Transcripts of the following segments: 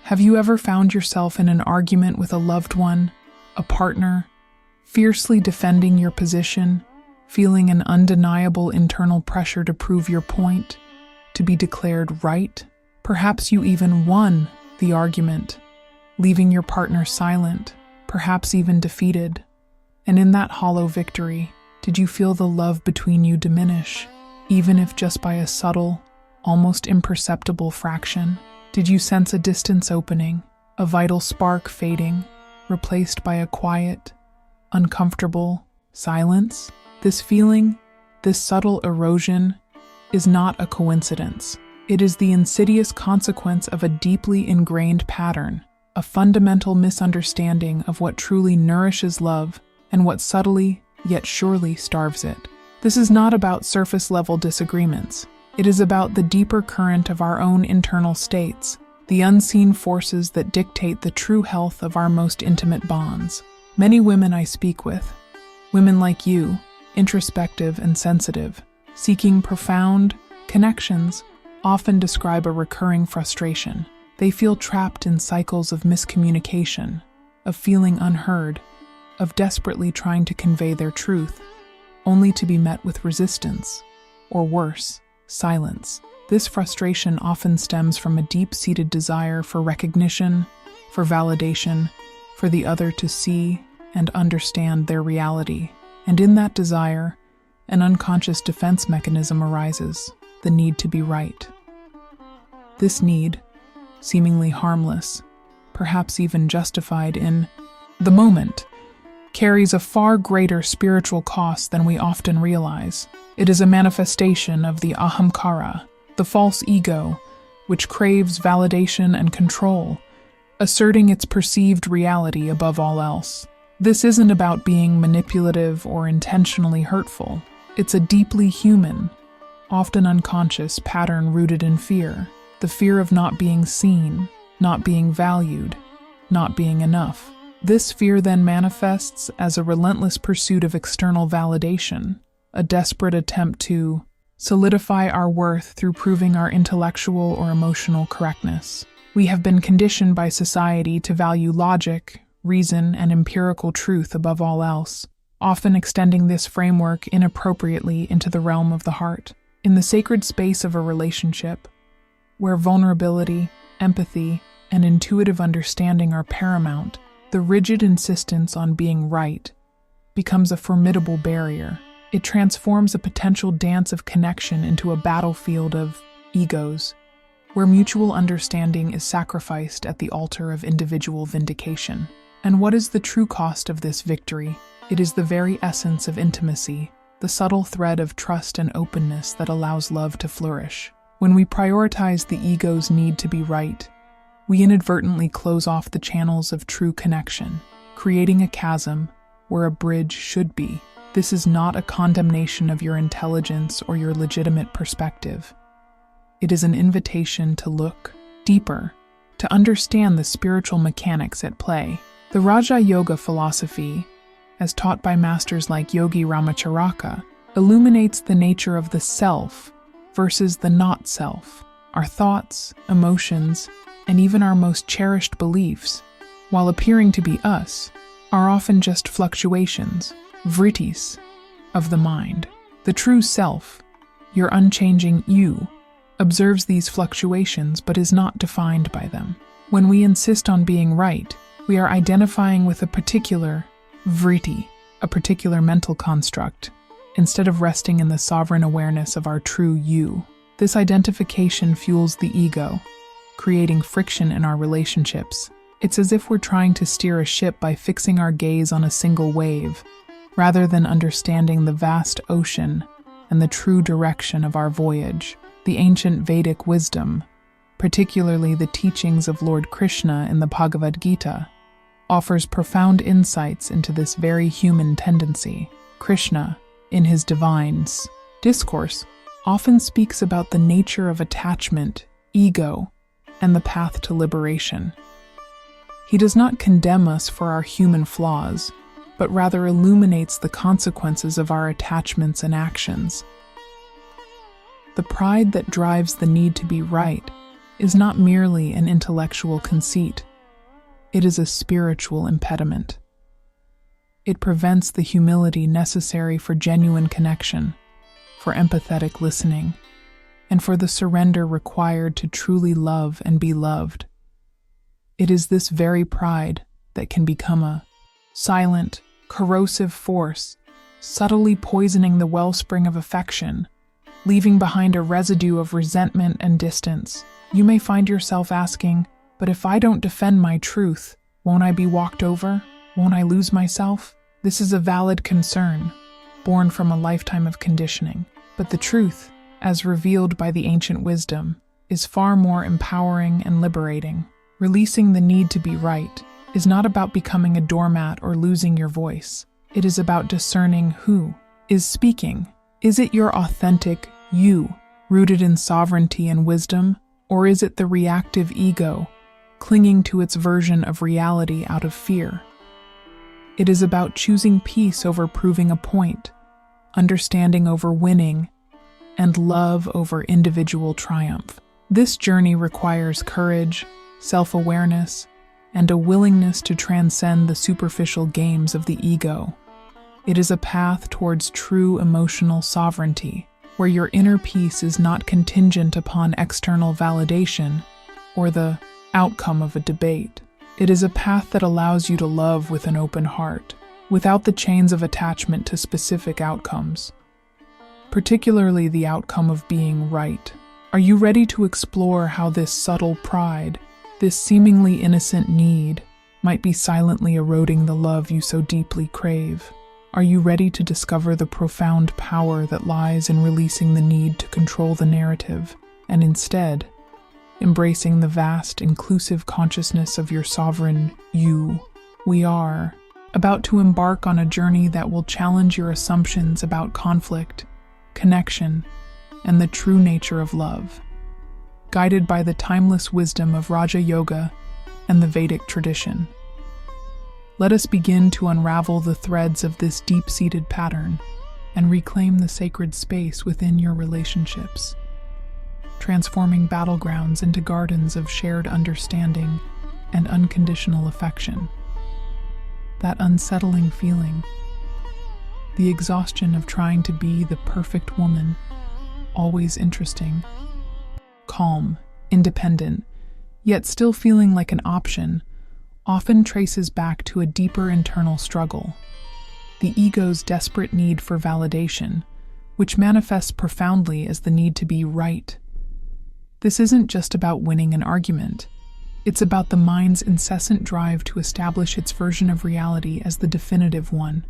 Have you ever found yourself in an argument with a loved one, a partner, fiercely defending your position, feeling an undeniable internal pressure to prove your point, to be declared right? Perhaps you even won the argument, leaving your partner silent, perhaps even defeated. And in that hollow victory, did you feel the love between you diminish, even if just by a subtle, almost imperceptible fraction? Did you sense a distance opening, a vital spark fading, replaced by a quiet, uncomfortable silence? This feeling, this subtle erosion, is not a coincidence. It is the insidious consequence of a deeply ingrained pattern, a fundamental misunderstanding of what truly nourishes love and what subtly, yet surely starves it. This is not about surface-level disagreements. It is about the deeper current of our own internal states, the unseen forces that dictate the true health of our most intimate bonds. Many women I speak with, women like you, introspective and sensitive, seeking profound connections, often describe a recurring frustration. They feel trapped in cycles of miscommunication, of feeling unheard, of desperately trying to convey their truth, only to be met with resistance, or worse, silence. This frustration often stems from a deep-seated desire for recognition, for validation, for the other to see and understand their reality. And in that desire, an unconscious defense mechanism arises, the need to be right. This need, seemingly harmless, perhaps even justified in the moment, carries a far greater spiritual cost than we often realize. It is a manifestation of the ahamkara, the false ego, which craves validation and control, asserting its perceived reality above all else. This isn't about being manipulative or intentionally hurtful. It's a deeply human, often unconscious pattern rooted in fear, the fear of not being seen, not being valued, not being enough. This fear then manifests as a relentless pursuit of external validation, a desperate attempt to solidify our worth through proving our intellectual or emotional correctness. We have been conditioned by society to value logic, reason, and empirical truth above all else, often extending this framework inappropriately into the realm of the heart. In the sacred space of a relationship, where vulnerability, empathy, and intuitive understanding are paramount, the rigid insistence on being right becomes a formidable barrier. It transforms a potential dance of connection into a battlefield of egos, where mutual understanding is sacrificed at the altar of individual vindication. And what is the true cost of this victory? It is the very essence of intimacy, the subtle thread of trust and openness that allows love to flourish. When we prioritize the ego's need to be right, we inadvertently close off the channels of true connection, creating a chasm where a bridge should be. This is not a condemnation of your intelligence or your legitimate perspective. It is an invitation to look deeper, to understand the spiritual mechanics at play. The Raja Yoga philosophy, as taught by masters like Yogi Ramacharaka, illuminates the nature of the self versus the not-self. Our thoughts, emotions, and even our most cherished beliefs, while appearing to be us, are often just fluctuations, vrittis, of the mind. The true self, your unchanging you, observes these fluctuations but is not defined by them. When we insist on being right, we are identifying with a particular vritti, a particular mental construct, instead of resting in the sovereign awareness of our true you. This identification fuels the ego, creating friction in our relationships. It's as if we're trying to steer a ship by fixing our gaze on a single wave, rather than understanding the vast ocean and the true direction of our voyage. The ancient Vedic wisdom, particularly the teachings of Lord Krishna in the Bhagavad Gita, offers profound insights into this very human tendency. Krishna, in his divines discourse, often speaks about the nature of attachment, ego, and the path to liberation. He does not condemn us for our human flaws, but rather illuminates the consequences of our attachments and actions. The pride that drives the need to be right is not merely an intellectual conceit. It is a spiritual impediment. It prevents the humility necessary for genuine connection, for empathetic listening, and for the surrender required to truly love and be loved. It is this very pride that can become a silent, corrosive force, subtly poisoning the wellspring of affection, leaving behind a residue of resentment and distance. You may find yourself asking, but if I don't defend my truth, won't I be walked over? Won't I lose myself? This is a valid concern, born from a lifetime of conditioning. But the truth, as revealed by the ancient wisdom, is far more empowering and liberating. Releasing the need to be right is not about becoming a doormat or losing your voice. It is about discerning who is speaking. Is it your authentic you, rooted in sovereignty and wisdom, or is it the reactive ego, clinging to its version of reality out of fear? It is about choosing peace over proving a point, understanding over winning, and love over individual triumph. This journey requires courage, self-awareness, and a willingness to transcend the superficial games of the ego. It is a path towards true emotional sovereignty, where your inner peace is not contingent upon external validation or the outcome of a debate. It is a path that allows you to love with an open heart, without the chains of attachment to specific outcomes, particularly the outcome of being right. Are you ready to explore how this subtle pride, this seemingly innocent need, might be silently eroding the love you so deeply crave? Are you ready to discover the profound power that lies in releasing the need to control the narrative, and instead, embracing the vast, inclusive consciousness of your sovereign you? We are about to embark on a journey that will challenge your assumptions about conflict, connection, and the true nature of love. Guided by the timeless wisdom of Raja Yoga and the Vedic tradition, let us begin to unravel the threads of this deep-seated pattern and reclaim the sacred space within your relationships, transforming battlegrounds into gardens of shared understanding and unconditional affection. That unsettling feeling, the exhaustion of trying to be the perfect woman, always interesting, calm, independent, yet still feeling like an option, often traces back to a deeper internal struggle, the ego's desperate need for validation, which manifests profoundly as the need to be right. This isn't just about winning an argument. It's about the mind's incessant drive to establish its version of reality as the definitive one.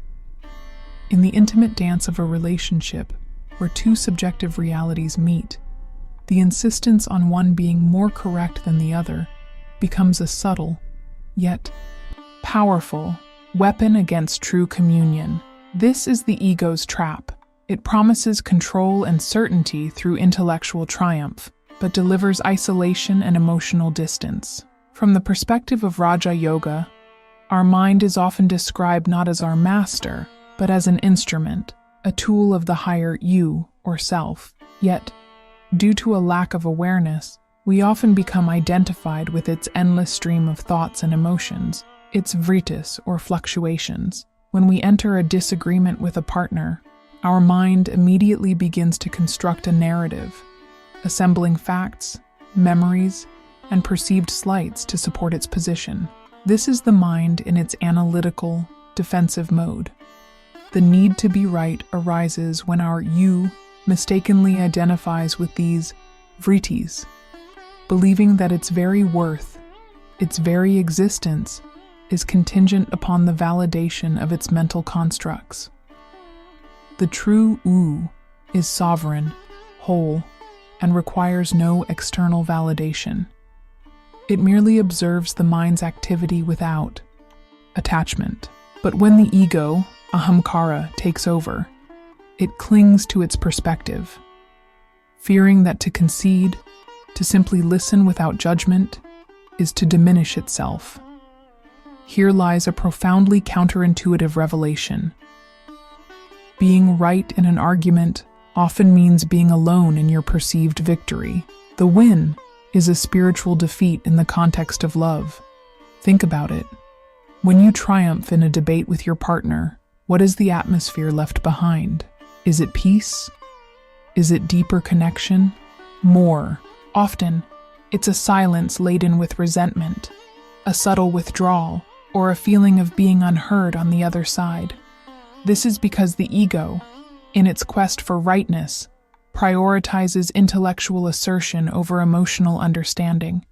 In the intimate dance of a relationship, where two subjective realities meet, the insistence on one being more correct than the other becomes a subtle, yet powerful, weapon against true communion. This is the ego's trap. It promises control and certainty through intellectual triumph, but delivers isolation and emotional distance. From the perspective of Raja Yoga, our mind is often described not as our master, but as an instrument, a tool of the higher you or self. Yet, due to a lack of awareness, we often become identified with its endless stream of thoughts and emotions, its vritis or fluctuations. When we enter a disagreement with a partner, our mind immediately begins to construct a narrative, assembling facts, memories, and perceived slights to support its position. This is the mind in its analytical, defensive mode. The need to be right arises when our you mistakenly identifies with these vritis, believing that its very worth, its very existence, is contingent upon the validation of its mental constructs. The true U is sovereign, whole, and requires no external validation. It merely observes the mind's activity without attachment. But when the ego, ahamkara, takes over, it clings to its perspective, fearing that to concede, to simply listen without judgment, is to diminish itself. Here lies a profoundly counterintuitive revelation. Being right in an argument often means being alone in your perceived victory. The win, is a spiritual defeat in the context of love. Think about it. When you triumph in a debate with your partner, what is the atmosphere left behind? Is it peace? Is it deeper connection? More. Often, it's a silence laden with resentment, a subtle withdrawal, or a feeling of being unheard on the other side. This is because the ego, in its quest for rightness, prioritizes intellectual assertion over emotional understanding.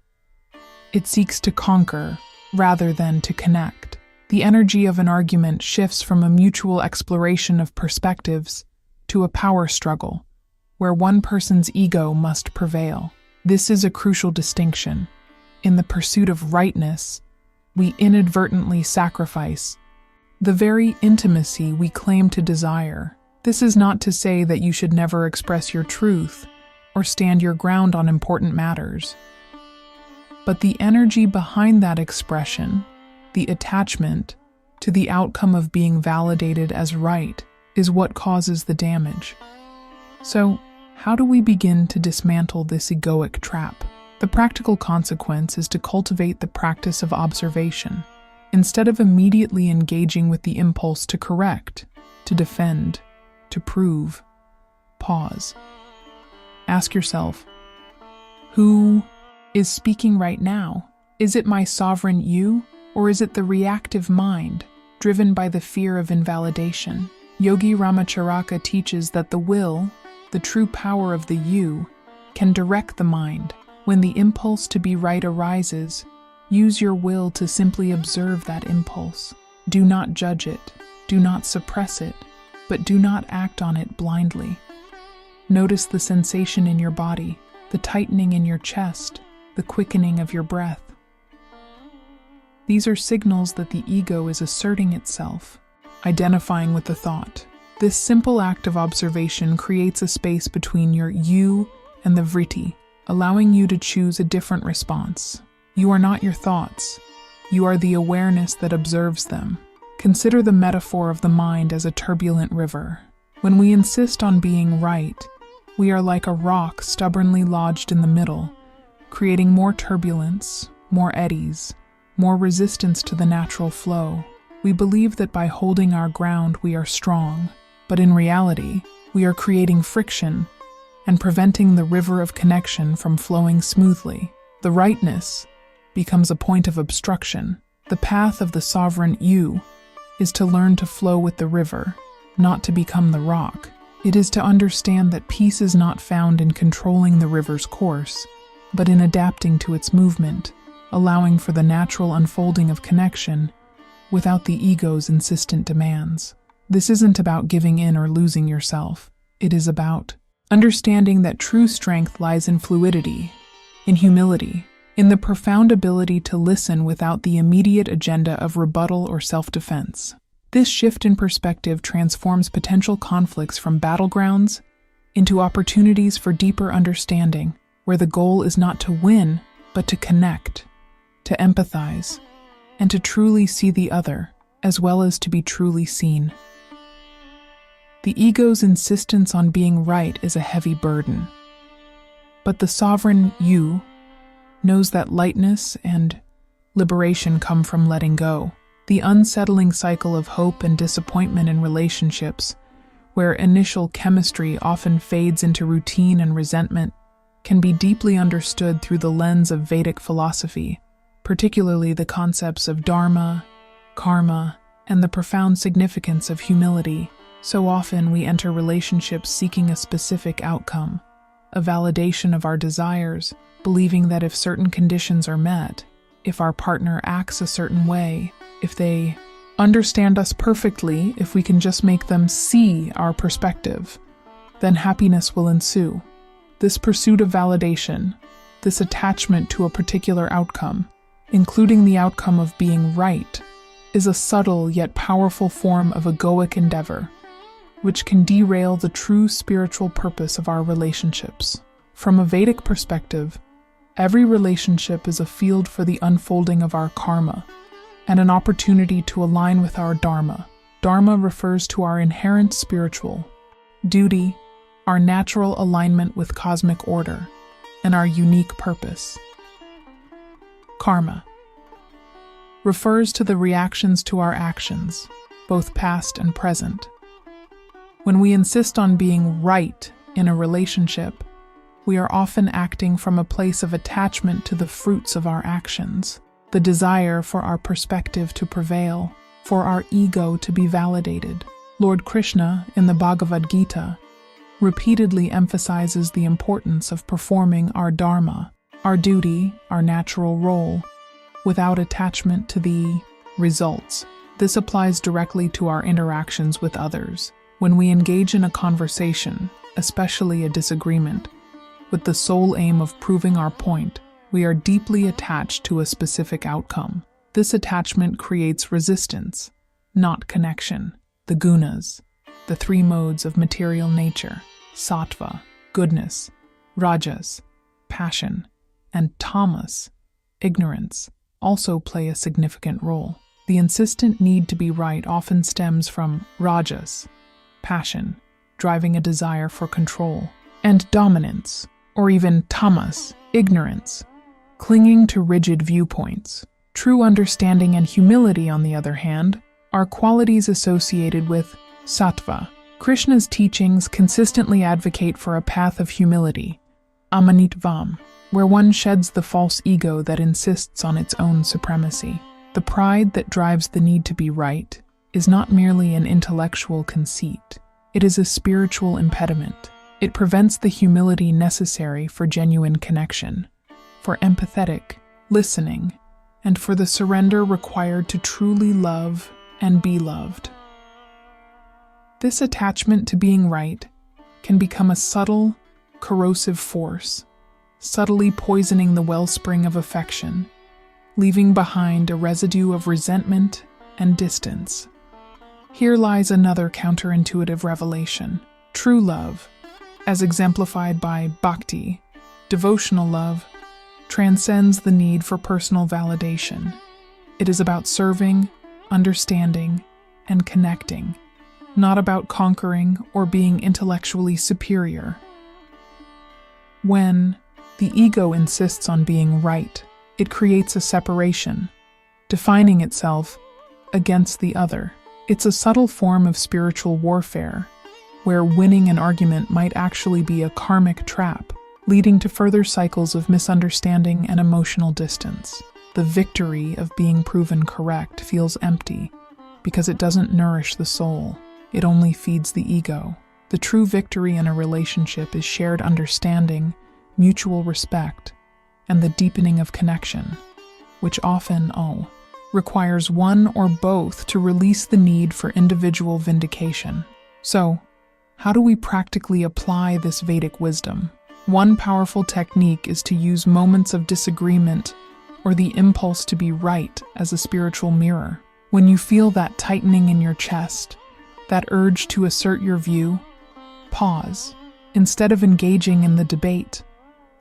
It seeks to conquer rather than to connect. The energy of an argument shifts from a mutual exploration of perspectives to a power struggle, where one person's ego must prevail. This is a crucial distinction. In the pursuit of rightness, we inadvertently sacrifice the very intimacy we claim to desire. This is not to say that you should never express your truth or stand your ground on important matters. But the energy behind that expression, the attachment to the outcome of being validated as right, is what causes the damage. So, how do we begin to dismantle this egoic trap? The practical consequence is to cultivate the practice of observation. Instead of immediately engaging with the impulse to correct, to defend, to prove, pause. Ask yourself, who is speaking right now? Is it my sovereign you, or is it the reactive mind, driven by the fear of invalidation? Yogi Ramacharaka teaches that the will, the true power of the you, can direct the mind. When the impulse to be right arises, use your will to simply observe that impulse. Do not judge it, do not suppress it, but do not act on it blindly. Notice the sensation in your body, the tightening in your chest, the quickening of your breath. These are signals that the ego is asserting itself, identifying with the thought. This simple act of observation creates a space between your you and the vritti, allowing you to choose a different response. You are not your thoughts. You are the awareness that observes them. Consider the metaphor of the mind as a turbulent river. When we insist on being right, we are like a rock stubbornly lodged in the middle, creating more turbulence, more eddies, more resistance to the natural flow. We believe that by holding our ground we are strong, but in reality, we are creating friction and preventing the river of connection from flowing smoothly. The rightness becomes a point of obstruction. The path of the sovereign you is to learn to flow with the river, not to become the rock. It is to understand that peace is not found in controlling the river's course, but in adapting to its movement, allowing for the natural unfolding of connection without the ego's insistent demands. This isn't about giving in or losing yourself. It is about understanding that true strength lies in fluidity, in humility, in the profound ability to listen without the immediate agenda of rebuttal or self-defense. This shift in perspective transforms potential conflicts from battlegrounds into opportunities for deeper understanding, where the goal is not to win, but to connect, to empathize, and to truly see the other, as well as to be truly seen. The ego's insistence on being right is a heavy burden, but the sovereign you knows that lightness and liberation come from letting go. The unsettling cycle of hope and disappointment in relationships, where initial chemistry often fades into routine and resentment, can be deeply understood through the lens of Vedic philosophy, particularly the concepts of dharma, karma, and the profound significance of humility. So often we enter relationships seeking a specific outcome, a validation of our desires, believing that if certain conditions are met, if our partner acts a certain way, if they understand us perfectly, if we can just make them see our perspective, then happiness will ensue. This pursuit of validation, this attachment to a particular outcome, including the outcome of being right, is a subtle yet powerful form of egoic endeavor, which can derail the true spiritual purpose of our relationships. From a Vedic perspective, every relationship is a field for the unfolding of our karma, and an opportunity to align with our dharma. Dharma refers to our inherent spiritual duty, our natural alignment with cosmic order. and our unique purpose. Karma refers to the reactions to our actions, both past and present. When we insist on being right in a relationship, we are often acting from a place of attachment to the fruits of our actions, the desire for our perspective to prevail, for our ego to be validated. Lord Krishna, in the Bhagavad Gita, repeatedly emphasizes the importance of performing our dharma, our duty, our natural role, without attachment to the results. This applies directly to our interactions with others. When we engage in a conversation, especially a disagreement, with the sole aim of proving our point, we are deeply attached to a specific outcome. This attachment creates resistance, not connection. The gunas, the three modes of material nature, sattva, goodness, rajas, passion, and tamas, ignorance, also play a significant role. The insistent need to be right often stems from rajas, passion, driving a desire for control, and dominance, or even tamas, ignorance, clinging to rigid viewpoints. True understanding and humility, on the other hand, are qualities associated with sattva. Krishna's teachings consistently advocate for a path of humility, amanitvam, where one sheds the false ego that insists on its own supremacy. The pride that drives the need to be right is not merely an intellectual conceit. It is a spiritual impediment. It prevents the humility necessary for genuine connection, for empathetic listening, and for the surrender required to truly love and be loved. This attachment to being right can become a subtle, corrosive force, subtly poisoning the wellspring of affection, leaving behind a residue of resentment and distance. Here lies another counterintuitive revelation. True love, as exemplified by bhakti, devotional love, transcends the need for personal validation. It is about serving, understanding, and connecting, not about conquering or being intellectually superior. When the ego insists on being right, it creates a separation, defining itself against the other. It's a subtle form of spiritual warfare, where winning an argument might actually be a karmic trap, leading to further cycles of misunderstanding and emotional distance. The victory of being proven correct feels empty because it doesn't nourish the soul. It only feeds the ego. The true victory in a relationship is shared understanding, mutual respect, and the deepening of connection, which often, requires one or both to release the need for individual vindication. So, how do we practically apply this Vedic wisdom? One powerful technique is to use moments of disagreement or the impulse to be right as a spiritual mirror. When you feel that tightening in your chest, that urge to assert your view, pause. Instead of engaging in the debate,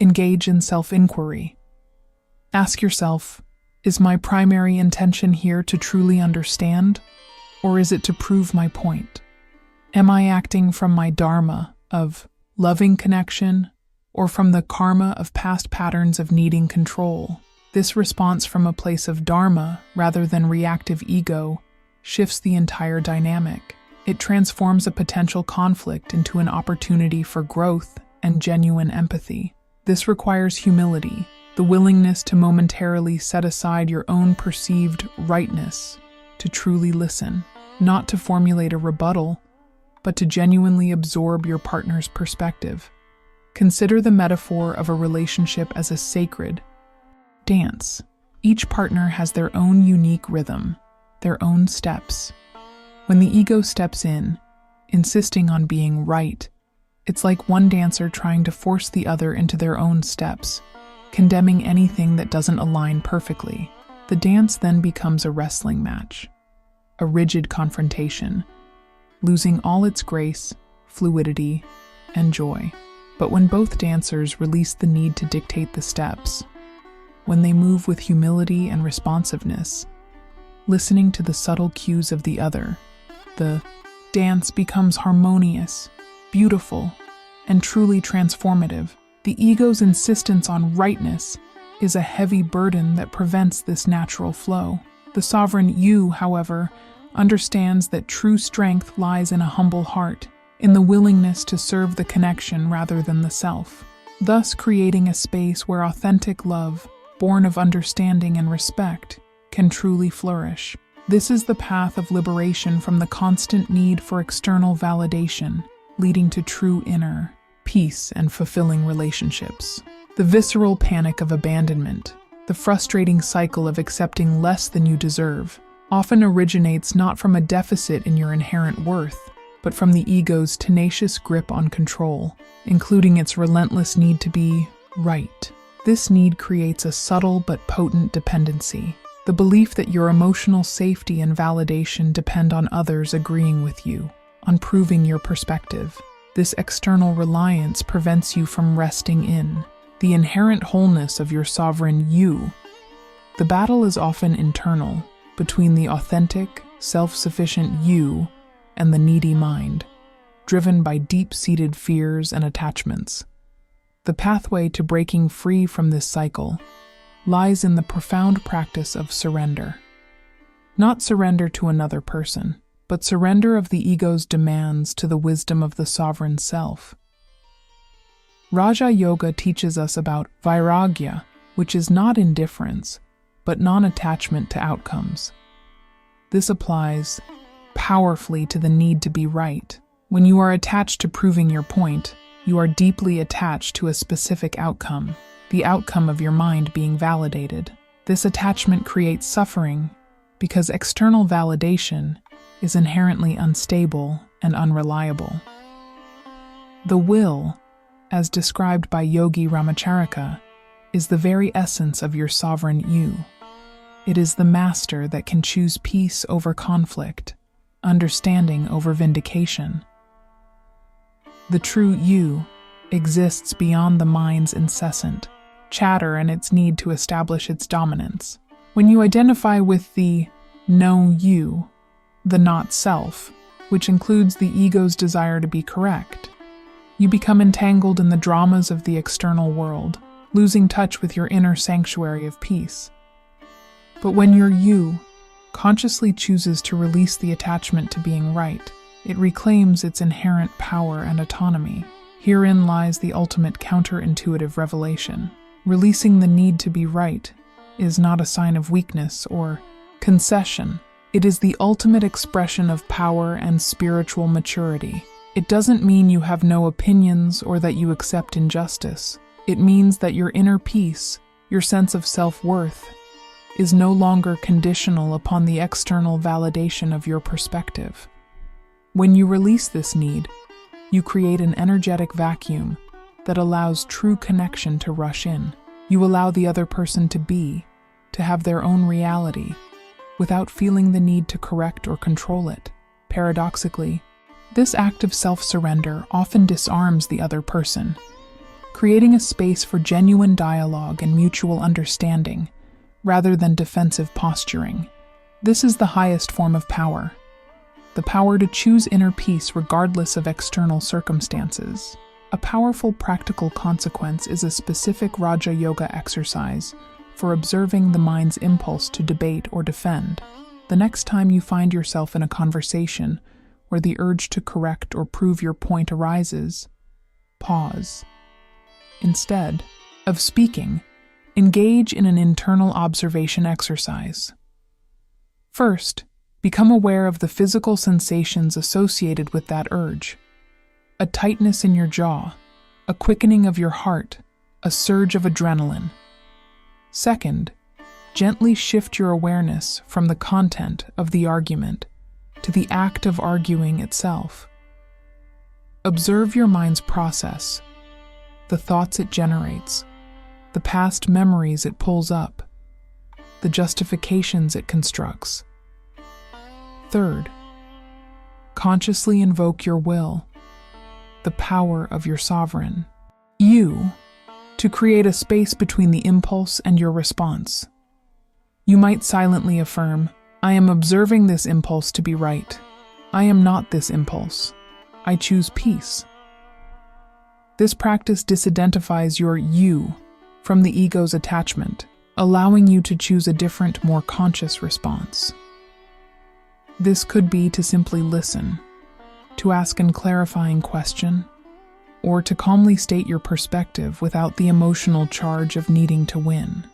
engage in self-inquiry. Ask yourself, is my primary intention here to truly understand, or is it to prove my point? Am I acting from my dharma of loving connection, or from the karma of past patterns of needing control? This response from a place of dharma, rather than reactive ego, shifts the entire dynamic. It transforms a potential conflict into an opportunity for growth and genuine empathy. This requires humility, the willingness to momentarily set aside your own perceived rightness, to truly listen, not to formulate a rebuttal, but to genuinely absorb your partner's perspective. Consider the metaphor of a relationship as a sacred dance. Each partner has their own unique rhythm, their own steps. When the ego steps in, insisting on being right, it's like one dancer trying to force the other into their own steps, condemning anything that doesn't align perfectly. The dance then becomes a wrestling match, a rigid confrontation, losing all its grace, fluidity, and joy. But when both dancers release the need to dictate the steps, when they move with humility and responsiveness, listening to the subtle cues of the other, the dance becomes harmonious, beautiful, and truly transformative. The ego's insistence on rightness is a heavy burden that prevents this natural flow. The sovereign you, however, understands that true strength lies in a humble heart, in the willingness to serve the connection rather than the self, thus creating a space where authentic love, born of understanding and respect, can truly flourish. This is the path of liberation from the constant need for external validation, leading to true inner peace and fulfilling relationships. The visceral panic of abandonment, the frustrating cycle of accepting less than you deserve, often originates not from a deficit in your inherent worth, but from the ego's tenacious grip on control, including its relentless need to be right. This need creates a subtle but potent dependency, the belief that your emotional safety and validation depend on others agreeing with you, on proving your perspective. This external reliance prevents you from resting in the inherent wholeness of your sovereign you. The battle is often internal, between the authentic, self-sufficient you and the needy mind, driven by deep-seated fears and attachments. The pathway to breaking free from this cycle lies in the profound practice of surrender. Not surrender to another person, but surrender of the ego's demands to the wisdom of the sovereign self. Raja Yoga teaches us about vairagya, which is not indifference, but non-attachment to outcomes. This applies powerfully to the need to be right. When you are attached to proving your point, you are deeply attached to a specific outcome, the outcome of your mind being validated. This attachment creates suffering because external validation is inherently unstable and unreliable. The will, as described by Yogi Ramacharaka, is the very essence of your sovereign you. It is the master that can choose peace over conflict, understanding over vindication. The true you exists beyond the mind's incessant chatter and its need to establish its dominance. When you identify with the no you, the not self, which includes the ego's desire to be correct, you become entangled in the dramas of the external world, losing touch with your inner sanctuary of peace. But when your you consciously chooses to release the attachment to being right, it reclaims its inherent power and autonomy. Herein lies the ultimate counterintuitive revelation. Releasing the need to be right is not a sign of weakness or concession. It is the ultimate expression of power and spiritual maturity. It doesn't mean you have no opinions or that you accept injustice. It means that your inner peace, your sense of self-worth, is no longer conditional upon the external validation of your perspective. When you release this need, you create an energetic vacuum that allows true connection to rush in. You allow the other person to be, to have their own reality, without feeling the need to correct or control it. Paradoxically, this act of self-surrender often disarms the other person, creating a space for genuine dialogue and mutual understanding, rather than defensive posturing. This is the highest form of power, the power to choose inner peace regardless of external circumstances. A powerful practical consequence is a specific Raja Yoga exercise for observing the mind's impulse to debate or defend. The next time you find yourself in a conversation where the urge to correct or prove your point arises, pause. Instead of speaking, engage in an internal observation exercise. First, become aware of the physical sensations associated with that urge. A tightness in your jaw, a quickening of your heart, a surge of adrenaline. Second, gently shift your awareness from the content of the argument to the act of arguing itself. Observe your mind's process, the thoughts it generates, the past memories it pulls up, the justifications it constructs. Third, consciously invoke your will, the power of your sovereign you, to create a space between the impulse and your response. You might silently affirm, "I am observing this impulse to be right. I am not this impulse. I choose peace." This practice disidentifies your you from the ego's attachment, allowing you to choose a different, more conscious response. This could be to simply listen, to ask a clarifying question, or to calmly state your perspective without the emotional charge of needing to win.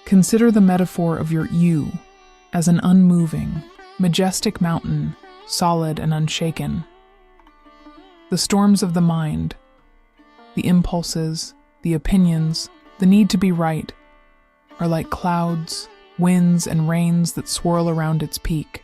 Consider the metaphor of your you as an unmoving, majestic mountain, solid and unshaken. The storms of the mind, the impulses, the opinions, the need to be right, are like clouds, winds, and rains that swirl around its peak.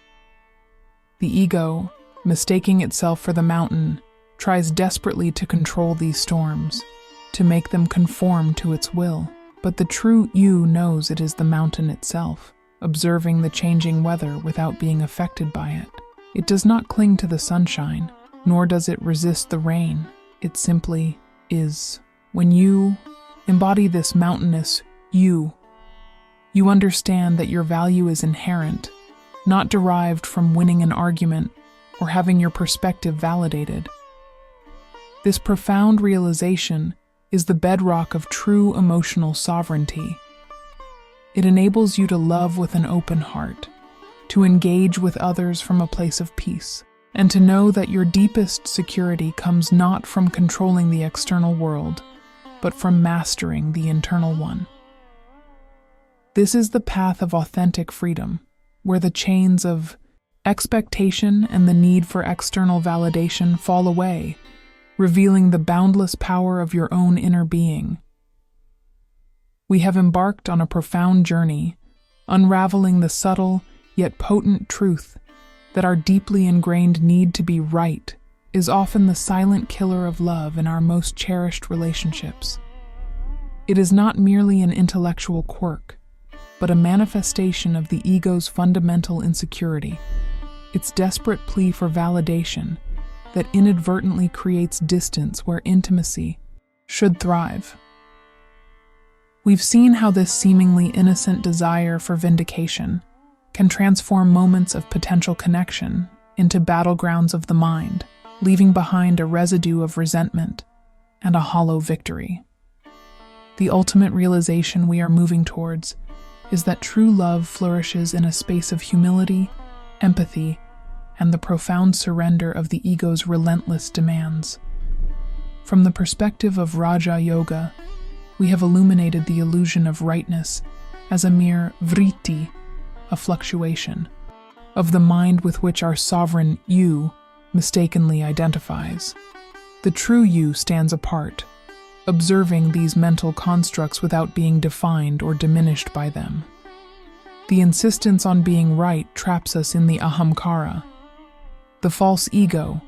The ego, mistaking itself for the mountain, tries desperately to control these storms, to make them conform to its will. But the true you knows it is the mountain itself, observing the changing weather without being affected by it. It does not cling to the sunshine, nor does it resist the rain. It simply is. When you embody this mountainous you understand that your value is inherent, not derived from winning an argument or having your perspective validated. This profound realization is the bedrock of true emotional sovereignty. It enables you to love with an open heart, to engage with others from a place of peace, and to know that your deepest security comes not from controlling the external world, but from mastering the internal one. This is the path of authentic freedom, where the chains of expectation and the need for external validation fall away, revealing the boundless power of your own inner being. We have embarked on a profound journey, unraveling the subtle yet potent truth that our deeply ingrained need to be right is often the silent killer of love in our most cherished relationships. It is not merely an intellectual quirk, but a manifestation of the ego's fundamental insecurity, its desperate plea for validation that inadvertently creates distance where intimacy should thrive. We've seen how this seemingly innocent desire for vindication can transform moments of potential connection into battlegrounds of the mind, leaving behind a residue of resentment and a hollow victory. The ultimate realization we are moving towards is that true love flourishes in a space of humility, empathy, and the profound surrender of the ego's relentless demands. From the perspective of Raja Yoga, we have illuminated the illusion of rightness as a mere vritti, a fluctuation, of the mind with which our sovereign you mistakenly identifies. The true you stands apart, observing these mental constructs without being defined or diminished by them. The insistence on being right traps us in the ahamkara, the false ego,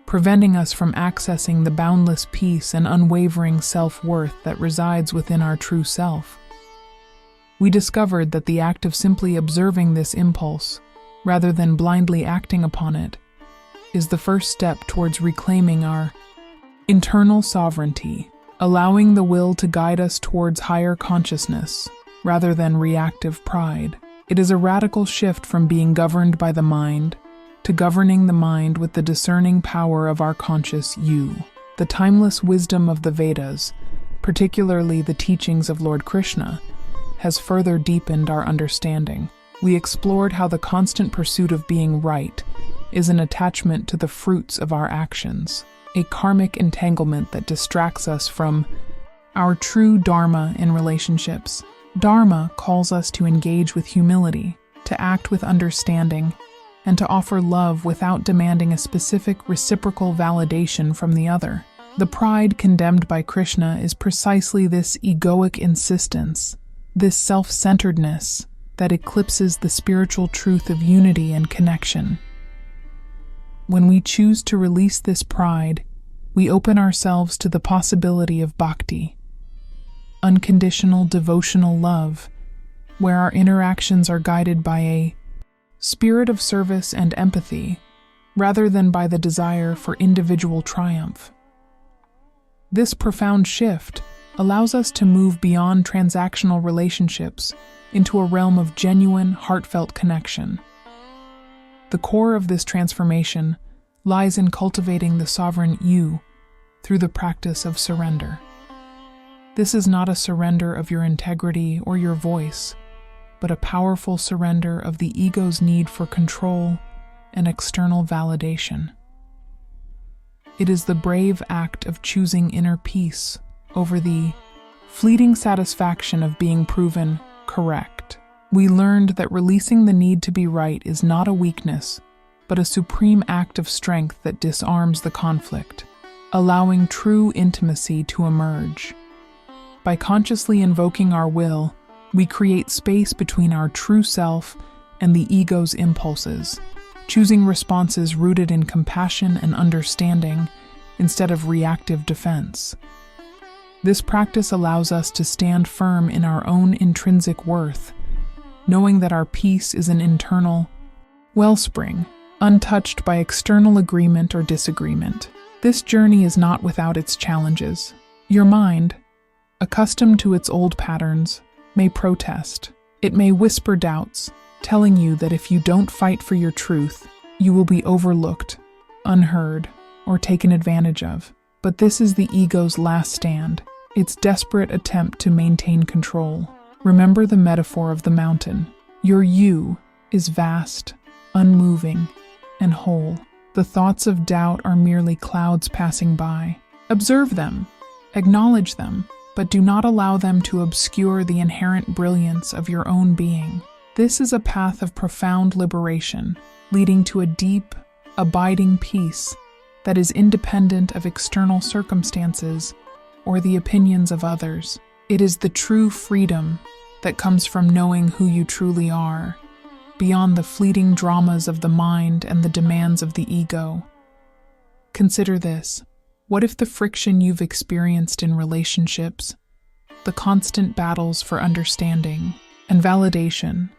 preventing us from accessing the boundless peace and unwavering self-worth that resides within our true self. We discovered that the act of simply observing this impulse, rather than blindly acting upon it, is the first step towards reclaiming our internal sovereignty, allowing the will to guide us towards higher consciousness, rather than reactive pride. It is a radical shift from being governed by the mind to governing the mind with the discerning power of our conscious you. The timeless wisdom of the Vedas, particularly the teachings of Lord Krishna, has further deepened our understanding. We explored how the constant pursuit of being right is an attachment to the fruits of our actions, a karmic entanglement that distracts us from our true dharma in relationships. Dharma calls us to engage with humility, to act with understanding, and to offer love without demanding a specific reciprocal validation from the other. The pride condemned by Krishna is precisely this egoic insistence, this self-centeredness that eclipses the spiritual truth of unity and connection. When we choose to release this pride, we open ourselves to the possibility of bhakti, unconditional devotional love, where our interactions are guided by a spirit of service and empathy, rather than by the desire for individual triumph. This profound shift allows us to move beyond transactional relationships into a realm of genuine, heartfelt connection. The core of this transformation lies in cultivating the sovereign you through the practice of surrender. This is not a surrender of your integrity or your voice, but a powerful surrender of the ego's need for control and external validation. It is the brave act of choosing inner peace over the fleeting satisfaction of being proven correct. We learned that releasing the need to be right is not a weakness, but a supreme act of strength that disarms the conflict, allowing true intimacy to emerge. By consciously invoking our will, we create space between our true self and the ego's impulses, choosing responses rooted in compassion and understanding instead of reactive defense. This practice allows us to stand firm in our own intrinsic worth, knowing that our peace is an internal wellspring, untouched by external agreement or disagreement. This journey is not without its challenges. Your mind, accustomed to its old patterns, may protest. It may whisper doubts, telling you that if you don't fight for your truth, you will be overlooked, unheard, or taken advantage of. But this is the ego's last stand, its desperate attempt to maintain control. Remember the metaphor of the mountain. Your you is vast, unmoving, and whole. The thoughts of doubt are merely clouds passing by. Observe them, acknowledge them, but do not allow them to obscure the inherent brilliance of your own being. This is a path of profound liberation, leading to a deep, abiding peace that is independent of external circumstances or the opinions of others. It is the true freedom that comes from knowing who you truly are, beyond the fleeting dramas of the mind and the demands of the ego. Consider this. What if the friction you've experienced in relationships, the constant battles for understanding and validation,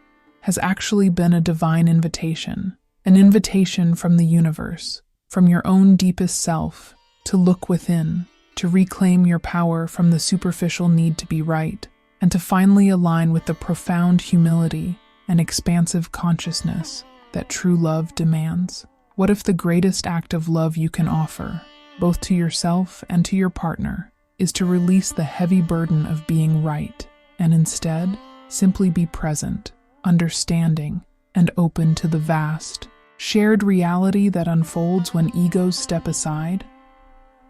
has actually been a divine invitation, an invitation from the universe, from your own deepest self, to look within, to reclaim your power from the superficial need to be right, and to finally align with the profound humility and expansive consciousness that true love demands? What if the greatest act of love you can offer, both to yourself and to your partner, is to release the heavy burden of being right, and instead, simply be present, understanding, and open to the vast, shared reality that unfolds when egos step aside?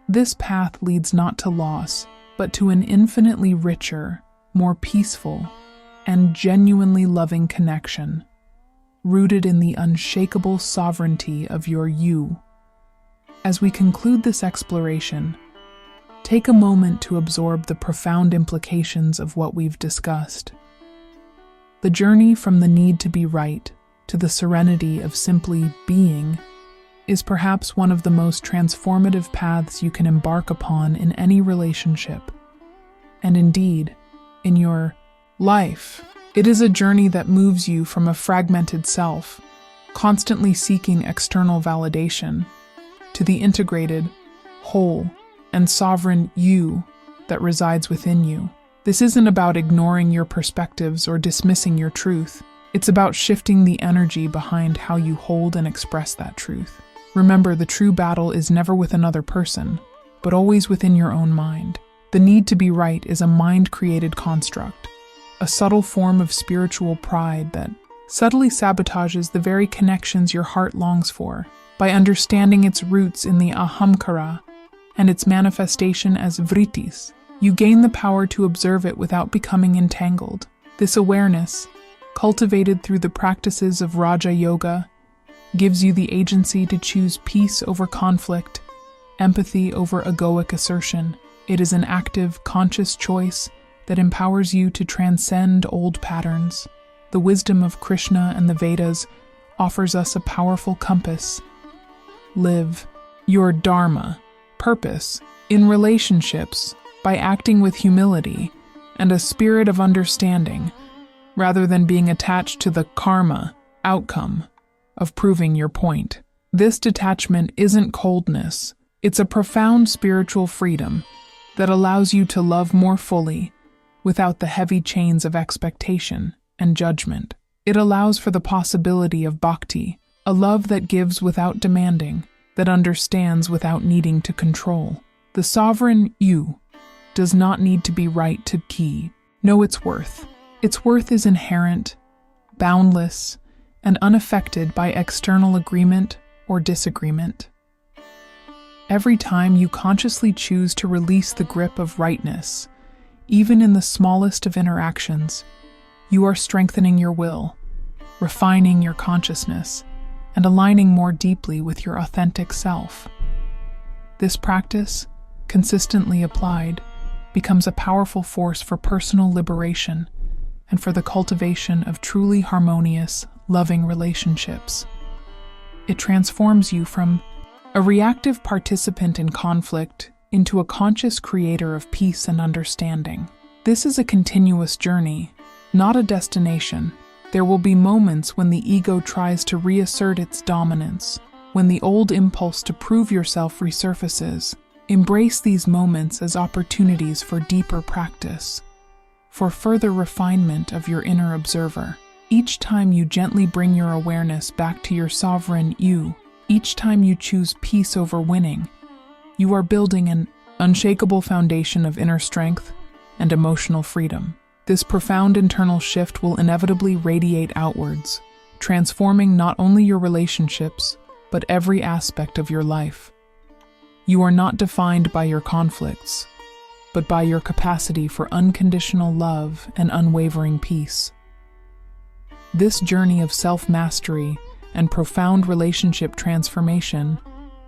This path leads not to loss, but to an infinitely richer, more peaceful, and genuinely loving connection, rooted in the unshakable sovereignty of your you. As we conclude this exploration, take a moment to absorb the profound implications of what we've discussed. The journey from the need to be right to the serenity of simply being is perhaps one of the most transformative paths you can embark upon in any relationship, and indeed, in your life. It is a journey that moves you from a fragmented self, constantly seeking external validation, to the integrated, whole, and sovereign you that resides within you. This isn't about ignoring your perspectives or dismissing your truth. It's about shifting the energy behind how you hold and express that truth. Remember, the true battle is never with another person, but always within your own mind. The need to be right is a mind-created construct, a subtle form of spiritual pride that subtly sabotages the very connections your heart longs for. By understanding its roots in the ahamkara and its manifestation as vrittis, you gain the power to observe it without becoming entangled. This awareness, cultivated through the practices of Raja Yoga, gives you the agency to choose peace over conflict, empathy over egoic assertion. It is an active, conscious choice that empowers you to transcend old patterns. The wisdom of Krishna and the Vedas offers us a powerful compass. Live your dharma, purpose, in relationships by acting with humility and a spirit of understanding, rather than being attached to the karma, outcome, of proving your point. This detachment isn't coldness, it's a profound spiritual freedom that allows you to love more fully without the heavy chains of expectation and judgment. It allows for the possibility of bhakti, a love that gives without demanding, that understands without needing to control. The sovereign you does not need to be right to key. Know its worth. Its worth is inherent, boundless, and unaffected by external agreement or disagreement. Every time you consciously choose to release the grip of rightness, even in the smallest of interactions, you are strengthening your will, refining your consciousness, and aligning more deeply with your authentic self. This practice, consistently applied, becomes a powerful force for personal liberation and for the cultivation of truly harmonious, loving relationships. It transforms you from a reactive participant in conflict into a conscious creator of peace and understanding. This is a continuous journey, not a destination. There will be moments when the ego tries to reassert its dominance, when the old impulse to prove yourself resurfaces. Embrace these moments as opportunities for deeper practice, for further refinement of your inner observer. Each time you gently bring your awareness back to your sovereign you, each time you choose peace over winning, you are building an unshakable foundation of inner strength and emotional freedom. This profound internal shift will inevitably radiate outwards, transforming not only your relationships, but every aspect of your life. You are not defined by your conflicts, but by your capacity for unconditional love and unwavering peace. This journey of self-mastery and profound relationship transformation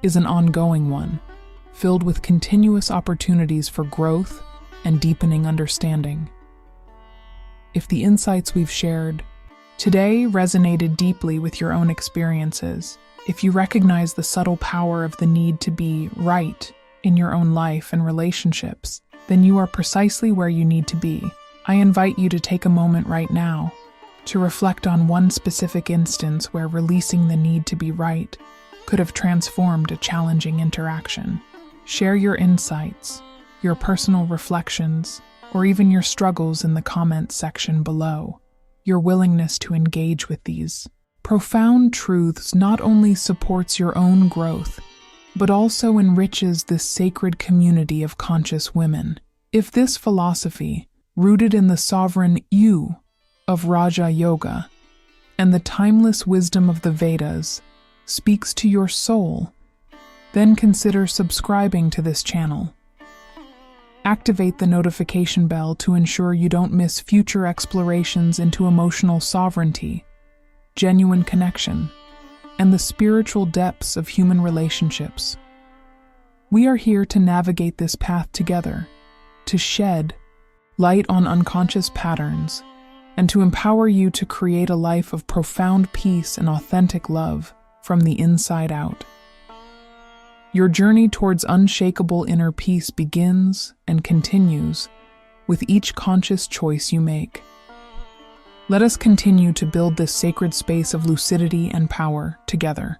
is an ongoing one, filled with continuous opportunities for growth and deepening understanding. If the insights we've shared today resonated deeply with your own experiences, if you recognize the subtle power of the need to be right in your own life and relationships, then you are precisely where you need to be. I invite you to take a moment right now to reflect on one specific instance where releasing the need to be right could have transformed a challenging interaction. Share your insights, your personal reflections, or even your struggles in the comments section below. Your willingness to engage with these profound truths not only supports your own growth, but also enriches this sacred community of conscious women. If this philosophy, rooted in the sovereign you of Raja Yoga and the timeless wisdom of the Vedas, speaks to your soul, then consider subscribing to this channel. Activate the notification bell to ensure you don't miss future explorations into emotional sovereignty, genuine connection, and the spiritual depths of human relationships. We are here to navigate this path together, to shed light on unconscious patterns, and to empower you to create a life of profound peace and authentic love from the inside out. Your journey towards unshakable inner peace begins and continues with each conscious choice you make. Let us continue to build this sacred space of lucidity and power together.